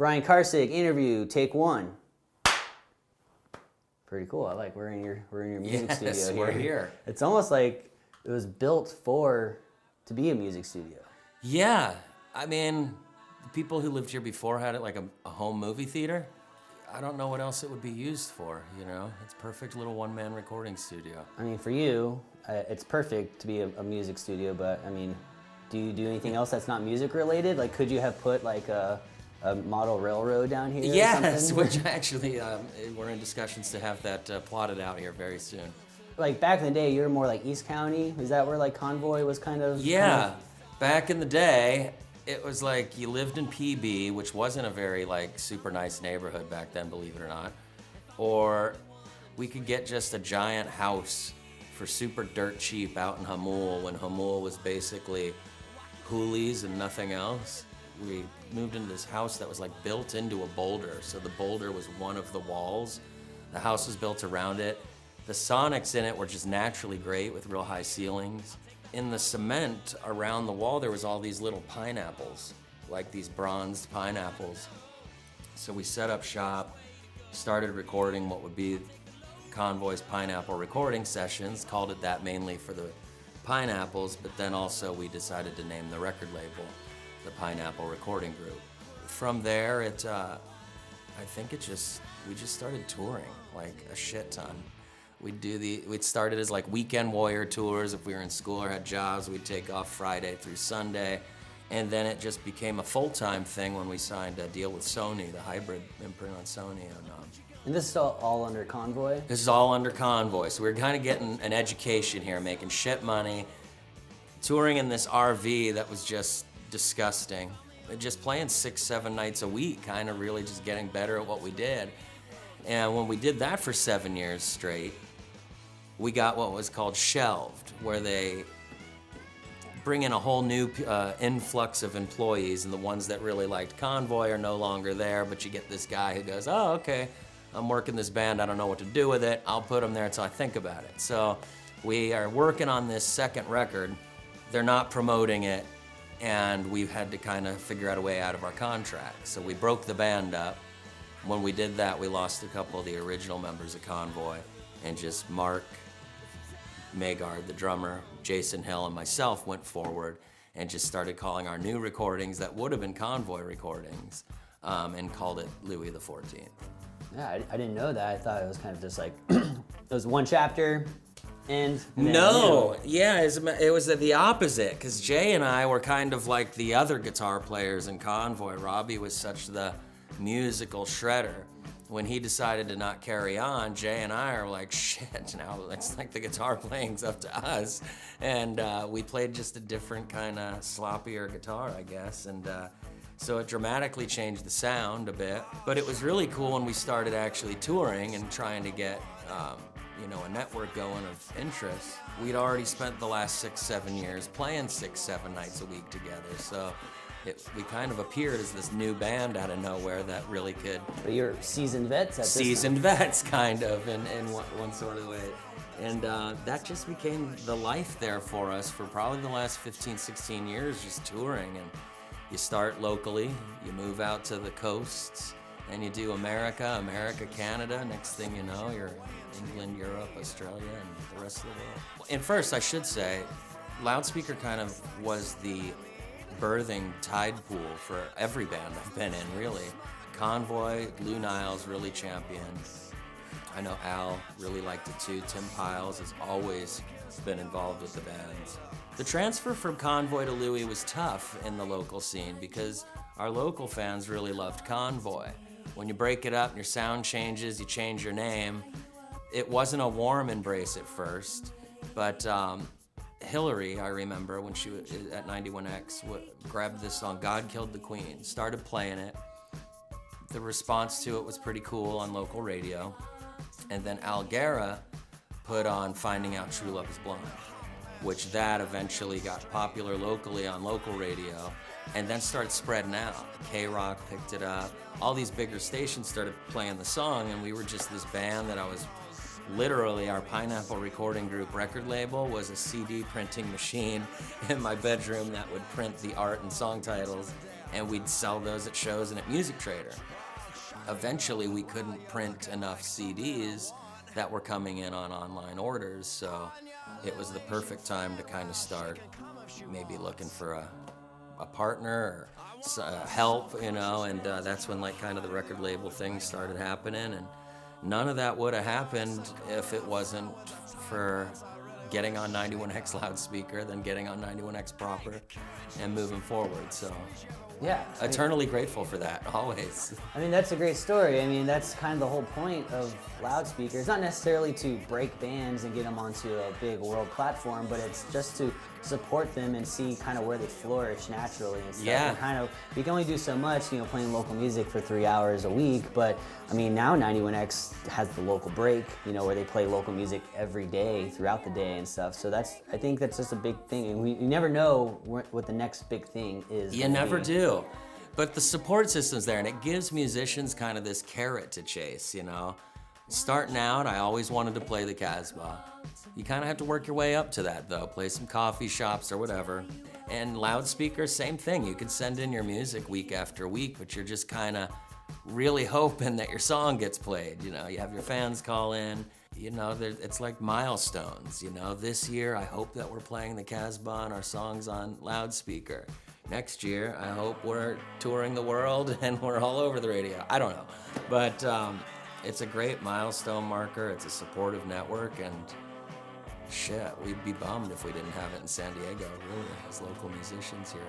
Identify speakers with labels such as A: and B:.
A: Brian Karscig interview, take one. Pretty cool. I like we're in your music studio here.
B: We're here.
A: It's almost like it was built to be a music studio.
B: Yeah, I mean, the people who lived here before had it like a home movie theater. I don't know what else it would be used for, you know? It's a perfect little one-man recording studio.
A: I mean, for you, it's perfect to be a music studio, but I mean, do you do anything else that's not music related? Like, could you have put like a model railroad down here?
B: Yes, which actually we're in discussions to have that plotted out here very soon.
A: Like back in the day, you were more like East County. Is that where like Convoy was kind of?
B: Yeah, back in the day, it was like you lived in PB, which wasn't a very like super nice neighborhood back then, believe it or not. Or we could get just a giant house for super dirt cheap out in Hamul when Hamul was basically Hoolies and nothing else. We moved into this house that was like built into a boulder. So the boulder was one of the walls. The house was built around it. The sonics in it were just naturally great with real high ceilings. In the cement around the wall, there was all these little pineapples, like these bronzed pineapples. So we set up shop, started recording what would be Convoy's Pineapple recording sessions, called it that mainly for the pineapples, but then also we decided to name the record label the Pineapple Recording Group. From there, we just started touring like a shit ton. We'd started as like weekend warrior tours. If we were in school or had jobs, we'd take off Friday through Sunday. And then it just became a full-time thing when we signed a deal with Sony, the hybrid imprint on Sony.
A: And this is all under Convoy?
B: This is all under Convoy. So we were kind of getting an education here, making shit money, touring in this RV that was just disgusting. Just playing 6-7 nights a week, kind of really just getting better at what we did. And when we did that for 7 years straight, we got what was called shelved, where they bring in a whole new influx of employees, and the ones that really liked Convoy are no longer there, but you get this guy who goes, oh, okay, I'm working this band, I don't know what to do with it, I'll put them there until I think about it. So we are working on this second record, they're not promoting it, and we've had to kind of figure out a way out of our contract. So we broke the band up. When we did that, we lost a couple of the original members of Convoy, and just Mark Magard, the drummer, Jason Hill, and myself went forward and just started calling our new recordings that would have been Convoy recordings, and called it Louis XIV.
A: Yeah, I didn't know that. I thought it was kind of just like, it was one chapter, and
B: no, yeah, it was the opposite, because Jay and I were kind of like the other guitar players in Convoy. Robbie was such the musical shredder. When he decided to not carry on, Jay and I are like, shit, now it's like the guitar playing's up to us. And we played just a different kind of sloppier guitar, I guess. And so it dramatically changed the sound a bit. But it was really cool when we started actually touring and trying to get a network going of interest. We'd already spent the last 6-7 years playing 6-7 nights a week together. So we kind of appeared as this new band out of nowhere that really could.
A: But you're seasoned vets at this time.
B: Seasoned vets, kind of, in one sort of way. And that just became the life there for us for probably the last 15-16 years, just touring. And you start locally, you move out to the coasts, and you do America, Canada. Next thing you know, you're England, Europe, Australia, and the rest of the world. And first, I should say, Loudspeaker kind of was the birthing tide pool for every band I've been in, really. Convoy, Lou Niles really championed. I know Al really liked it too. Tim Piles has always been involved with the bands. The transfer from Convoy to Louis was tough in the local scene because our local fans really loved Convoy. When you break it up and your sound changes, you change your name. It wasn't a warm embrace at first, but Hillary, I remember, when she was at 91X, grabbed this song, God Killed the Queen, started playing it. The response to it was pretty cool on local radio. And then Al Guerra put on Finding Out True Love is Blind, which that eventually got popular locally on local radio, and then started spreading out. K-Rock picked it up. All these bigger stations started playing the song, and we were just this band that I was literally, our Pineapple Recording Group record label was a CD printing machine in my bedroom that would print the art and song titles. and we'd sell those at shows and at Music Trader. Eventually, we couldn't print enough CDs that were coming in on online orders, so it was the perfect time to kind of start maybe looking for a partner or help, you know, and that's when like kind of the record label thing started happening, and none of that would have happened if it wasn't for getting on 91X Loudspeaker, then getting on 91X proper, and moving forward. So
A: Yeah.
B: eternally grateful for that, always.
A: I mean, that's a great story. I mean, that's kind of the whole point of Loudspeaker. It's not necessarily to break bands and get them onto a big world platform, but it's just to support them and see kind of where they flourish naturally and stuff.
B: Yeah.
A: And kind of, you can only do so much, you know, playing local music for 3 hours a week, but I mean, now 91X has the local break, you know, where they play local music every day throughout the day and stuff. So I think that's just a big thing. And you never know what the next big thing is.
B: You never do. But the support system's there, and it gives musicians kind of this carrot to chase, you know. Starting out, I always wanted to play the Casbah. You kind of have to work your way up to that, though. Play some coffee shops or whatever. And Loudspeaker, same thing. You could send in your music week after week, but you're just kind of really hoping that your song gets played. You know, you have your fans call in. You know, it's like milestones. You know, this year, I hope that we're playing the Casbah and our songs on Loudspeaker. Next year, I hope we're touring the world and we're all over the radio. I don't know. But it's a great milestone marker. It's a supportive network, and shit, we'd be bummed if we didn't have it in San Diego, really, as local musicians here.